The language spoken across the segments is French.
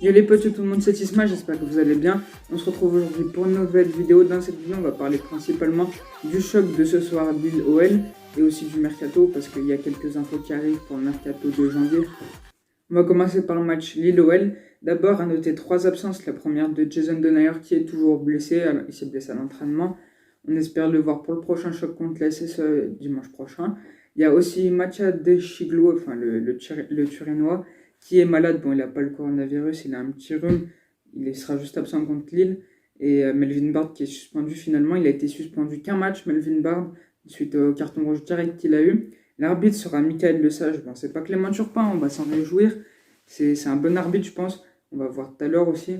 Yo les potes, tout le monde, c'est Isma, j'espère que vous allez bien. On se retrouve aujourd'hui pour une nouvelle vidéo. Dans cette vidéo, on va parler principalement du choc de ce soir Lille-OL et aussi du mercato parce qu'il y a quelques infos qui arrivent pour le mercato de janvier. On va commencer par le match Lille-OL. D'abord, à noter 3 absences. La première de Jason Denayer qui est toujours blessé. Il s'est blessé à l'entraînement. On espère le voir pour le prochain choc contre la SSE dimanche prochain. Il y a aussi Mattia De Chiglo, enfin le Turinois, qui est malade. Bon, il n'a pas le coronavirus, il a un petit rhume. Il sera juste absent contre Lille. Et Melvin Bard qui est suspendu finalement. Il a été suspendu qu'un match, Melvin Bard, suite au carton rouge direct qu'il a eu. L'arbitre sera Michael Lesage. Bon, c'est pas Clément Turpin, on va s'en réjouir. C'est un bon arbitre, je pense. On va voir tout à l'heure aussi.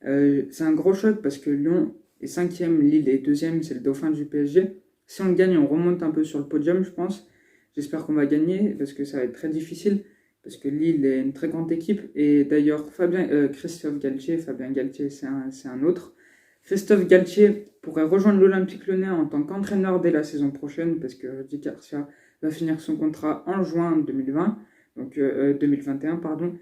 C'est un gros choc parce que Lyon est 5e, Lille est 2e, c'est le dauphin du PSG. Si on le gagne, on remonte un peu sur le podium, je pense. J'espère qu'on va gagner parce que ça va être très difficile. Parce que Lille est une très grande équipe. Et d'ailleurs, Christophe Galtier, Fabien Galtier, c'est un autre. Christophe Galtier pourrait rejoindre l'Olympique Lyonnais en tant qu'entraîneur dès la saison prochaine parce que Rudy Garcia va finir son contrat en juin 2020, donc 2021, pardon.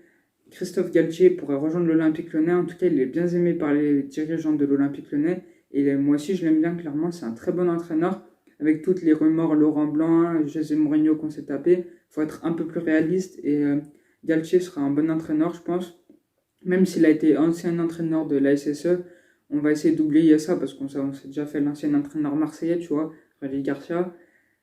Christophe Galtier pourrait rejoindre l'Olympique Lyonnais. En tout cas, il est bien aimé par les dirigeants de l'Olympique Lyonnais. Et moi aussi, je l'aime bien, clairement. C'est un très bon entraîneur. Avec toutes les rumeurs Laurent Blanc, José Mourinho qu'on s'est tapé, il faut être un peu plus réaliste. Et Galtier sera un bon entraîneur, je pense. Même s'il a été ancien entraîneur de la SSE, on va essayer d'oublier ça parce qu'on s'est déjà fait l'ancien entraîneur marseillais, tu vois, Rudy Garcia.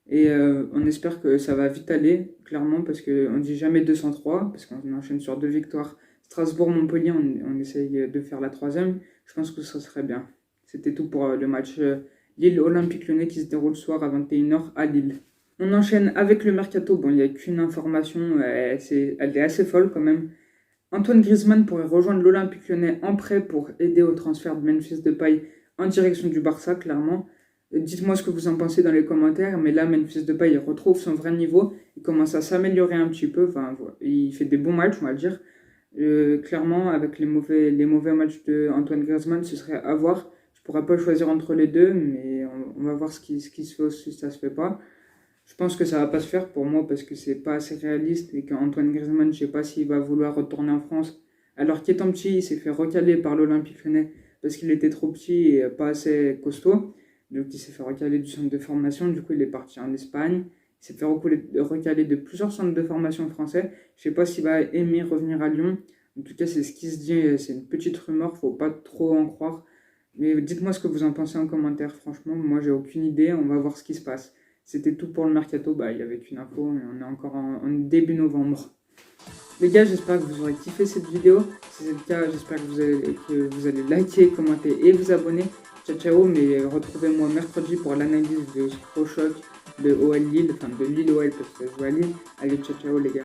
Et on espère que ça va vite aller, clairement, parce qu'on ne dit jamais 203, parce qu'on enchaîne sur 2 victoires. Strasbourg-Montpellier, on essaye de faire la 3e. Je pense que ça serait bien. C'était tout pour le match Lille-Olympique Lyonnais qui se déroule ce soir à 21h à Lille. On enchaîne avec le mercato. Bon, il n'y a qu'une information, elle est assez folle quand même. Antoine Griezmann pourrait rejoindre l'Olympique Lyonnais en prêt pour aider au transfert de Memphis Depay en direction du Barça, clairement. Dites-moi ce que vous en pensez dans les commentaires, mais là, Memphis Depay, il retrouve son vrai niveau, il commence à s'améliorer un petit peu, enfin, il fait des bons matchs, on va dire. Clairement, avec les mauvais matchs d'Antoine Griezmann, ce serait à voir. Je ne pourrais pas choisir entre les deux, mais on va voir ce qui se fait si ça se fait pas. Je pense que ça va pas se faire pour moi parce que c'est pas assez réaliste et qu'Antoine Griezmann, je sais pas s'il va vouloir retourner en France. Alors qu'étant petit, il s'est fait recaler par l'Olympique Lyonnais parce qu'il était trop petit et pas assez costaud. Donc il s'est fait recaler du centre de formation, du coup il est parti en Espagne. Il s'est fait recaler de plusieurs centres de formation français. Je sais pas s'il va aimer revenir à Lyon. En tout cas, c'est ce qui se dit, c'est une petite rumeur, faut pas trop en croire. Mais dites-moi ce que vous en pensez en commentaire, franchement, moi j'ai aucune idée, on va voir ce qui se passe. C'était tout pour le mercato, il y avait qu'une info, et on est encore en début novembre. Les gars, j'espère que vous aurez kiffé cette vidéo. Si c'est le cas, j'espère que vous allez liker, commenter et vous abonner. Ciao ciao, mais retrouvez-moi mercredi pour l'analyse de ce gros choc de OL Lille, enfin de Lille OL parce que ça joue à Lille. Allez, ciao ciao les gars.